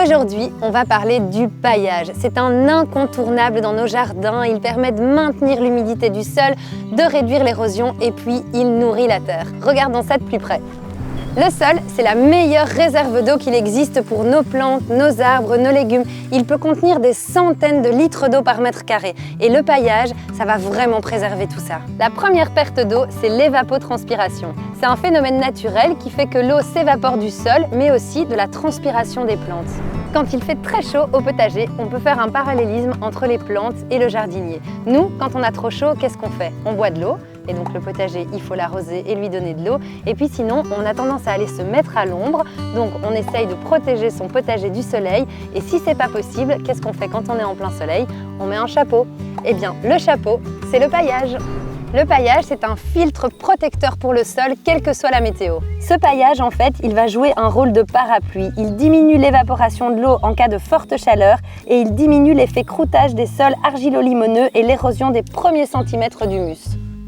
Aujourd'hui, on va parler du paillage. C'est un incontournable dans nos jardins. Il permet de maintenir l'humidité du sol, de réduire l'érosion et puis il nourrit la terre. Regardons ça de plus près. Le sol, c'est la meilleure réserve d'eau qu'il existe pour nos plantes, nos arbres, nos légumes. Il peut contenir des centaines de litres d'eau par mètre carré. Et le paillage, ça va vraiment préserver tout ça. La première perte d'eau, c'est l'évapotranspiration. C'est un phénomène naturel qui fait que l'eau s'évapore du sol, mais aussi de la transpiration des plantes. Quand il fait très chaud au potager, on peut faire un parallélisme entre les plantes et le jardinier. Nous, quand on a trop chaud, qu'est-ce qu'on fait? On boit de l'eau. Et donc le potager, il faut l'arroser et lui donner de l'eau. Et puis sinon, on a tendance à aller se mettre à l'ombre. Donc on essaye de protéger son potager du soleil. Et si c'est pas possible, qu'est-ce qu'on fait quand on est en plein soleil? On met un chapeau. Eh bien, le chapeau, c'est le paillage. Le paillage, c'est un filtre protecteur pour le sol, quelle que soit la météo. Ce paillage, en fait, il va jouer un rôle de parapluie. Il diminue l'évaporation de l'eau en cas de forte chaleur et il diminue l'effet croûtage des sols argilo-limoneux et l'érosion des premiers centimètres d'humus.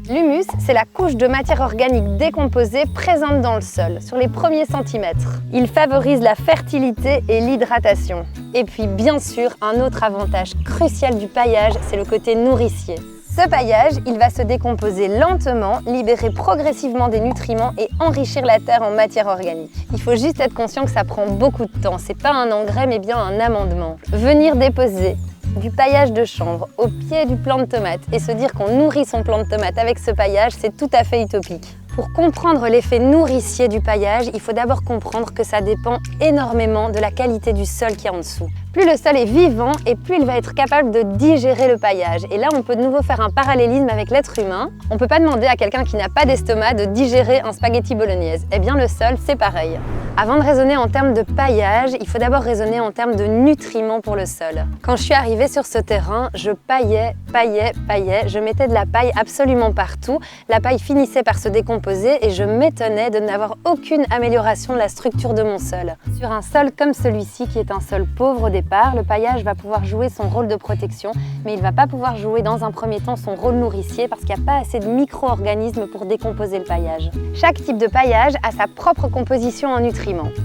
L'humus, c'est la couche de matière organique décomposée présente dans le sol, sur les premiers centimètres. Il favorise la fertilité et l'hydratation. Et puis, bien sûr, un autre avantage crucial du paillage, c'est le côté nourricier. Ce paillage, il va se décomposer lentement, libérer progressivement des nutriments et enrichir la terre en matière organique. Il faut juste être conscient que ça prend beaucoup de temps. C'est pas un engrais, mais bien un amendement. Venir déposer du paillage de chanvre au pied du plant de tomate et se dire qu'on nourrit son plant de tomate avec ce paillage, c'est tout à fait utopique. Pour comprendre l'effet nourricier du paillage, il faut d'abord comprendre que ça dépend énormément de la qualité du sol qui est en dessous. Plus le sol est vivant et plus il va être capable de digérer le paillage. Et là, on peut de nouveau faire un parallélisme avec l'être humain. On ne peut pas demander à quelqu'un qui n'a pas d'estomac de digérer un spaghetti bolognaise. Eh bien, le sol, c'est pareil. Avant de raisonner en termes de paillage, il faut d'abord raisonner en termes de nutriments pour le sol. Quand je suis arrivée sur ce terrain, je paillais. Je mettais de la paille absolument partout. La paille finissait par se décomposer et je m'étonnais de n'avoir aucune amélioration de la structure de mon sol. Sur un sol comme celui-ci, qui est un sol pauvre au départ, le paillage va pouvoir jouer son rôle de protection, mais il ne va pas pouvoir jouer dans un premier temps son rôle nourricier parce qu'il n'y a pas assez de micro-organismes pour décomposer le paillage. Chaque type de paillage a sa propre composition en nutriments.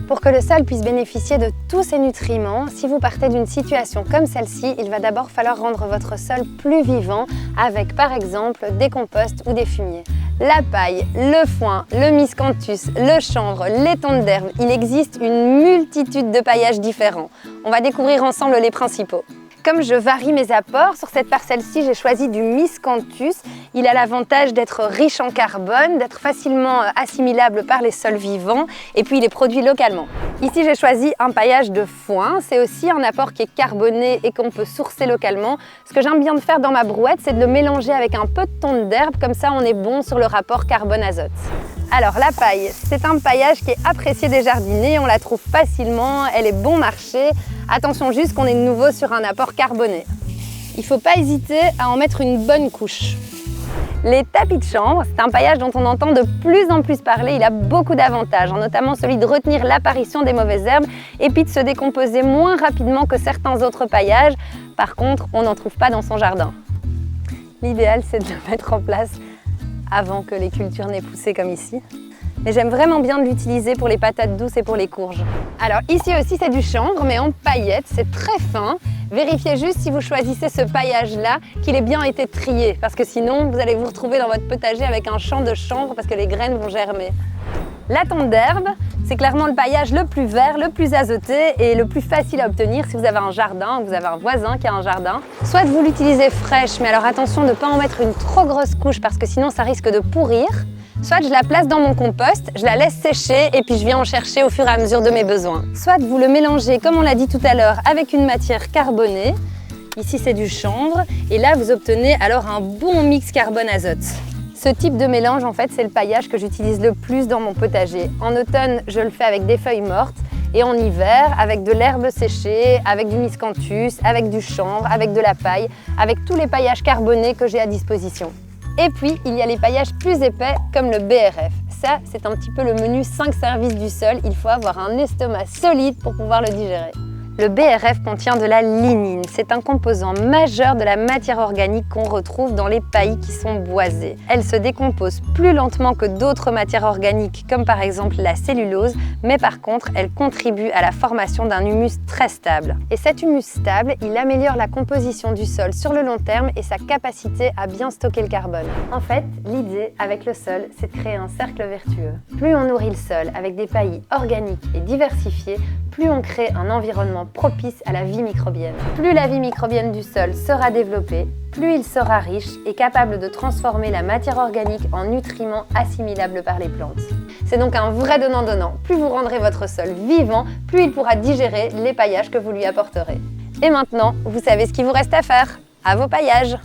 Pour que le sol puisse bénéficier de tous ces nutriments, si vous partez d'une situation comme celle-ci, il va d'abord falloir rendre votre sol plus vivant avec par exemple des composts ou des fumiers. La paille, le foin, le miscanthus, le chanvre, les tontes d'herbe, il existe une multitude de paillages différents. On va découvrir ensemble les principaux. Comme je varie mes apports, sur cette parcelle-ci, j'ai choisi du miscanthus. Il a l'avantage d'être riche en carbone, d'être facilement assimilable par les sols vivants et puis il est produit localement. Ici, j'ai choisi un paillage de foin. C'est aussi un apport qui est carboné et qu'on peut sourcer localement. Ce que j'aime bien de faire dans ma brouette, c'est de le mélanger avec un peu de tonte d'herbe. Comme ça, on est bon sur le rapport carbone-azote. Alors la paille, c'est un paillage qui est apprécié des jardiniers, on la trouve facilement, elle est bon marché. Attention juste qu'on est de nouveau sur un apport carboné. Il ne faut pas hésiter à en mettre une bonne couche. Les tapis de chanvre, c'est un paillage dont on entend de plus en plus parler. Il a beaucoup d'avantages, notamment celui de retenir l'apparition des mauvaises herbes et puis de se décomposer moins rapidement que certains autres paillages. Par contre, on n'en trouve pas dans son jardin. L'idéal, c'est de le mettre en place avant que les cultures n'aient poussé comme ici. Mais j'aime vraiment bien de l'utiliser pour les patates douces et pour les courges. Alors ici aussi c'est du chanvre mais en paillettes, c'est très fin. Vérifiez juste si vous choisissez ce paillage-là qu'il ait bien été trié parce que sinon vous allez vous retrouver dans votre potager avec un champ de chanvre parce que les graines vont germer. La tonte d'herbe, c'est clairement le paillage le plus vert, le plus azoté et le plus facile à obtenir si vous avez un jardin ou vous avez un voisin qui a un jardin. Soit vous l'utilisez fraîche, mais alors attention de ne pas en mettre une trop grosse couche parce que sinon ça risque de pourrir. Soit je la place dans mon compost, je la laisse sécher et puis je viens en chercher au fur et à mesure de mes besoins. Soit vous le mélangez, comme on l'a dit tout à l'heure, avec une matière carbonée. Ici c'est du chanvre et là vous obtenez alors un bon mix carbone-azote. Ce type de mélange, en fait, c'est le paillage que j'utilise le plus dans mon potager. En automne, je le fais avec des feuilles mortes et en hiver, avec de l'herbe séchée, avec du miscanthus, avec du chanvre, avec de la paille, avec tous les paillages carbonés que j'ai à disposition. Et puis, il y a les paillages plus épais comme le BRF. Ça, c'est un petit peu le menu 5 services du sol. Il faut avoir un estomac solide pour pouvoir le digérer. Le BRF contient de la lignine. C'est un composant majeur de la matière organique qu'on retrouve dans les paillis qui sont boisés. Elle se décompose plus lentement que d'autres matières organiques, comme par exemple la cellulose, mais par contre, elle contribue à la formation d'un humus très stable. Et cet humus stable, il améliore la composition du sol sur le long terme et sa capacité à bien stocker le carbone. En fait, l'idée avec le sol, c'est de créer un cercle vertueux. Plus on nourrit le sol avec des paillis organiques et diversifiés, plus on crée un environnement propice à la vie microbienne. Plus la vie microbienne du sol sera développée, plus il sera riche et capable de transformer la matière organique en nutriments assimilables par les plantes. C'est donc un vrai donnant-donnant. Plus vous rendrez votre sol vivant, plus il pourra digérer les paillages que vous lui apporterez. Et maintenant, vous savez ce qu'il vous reste à faire. À vos paillages!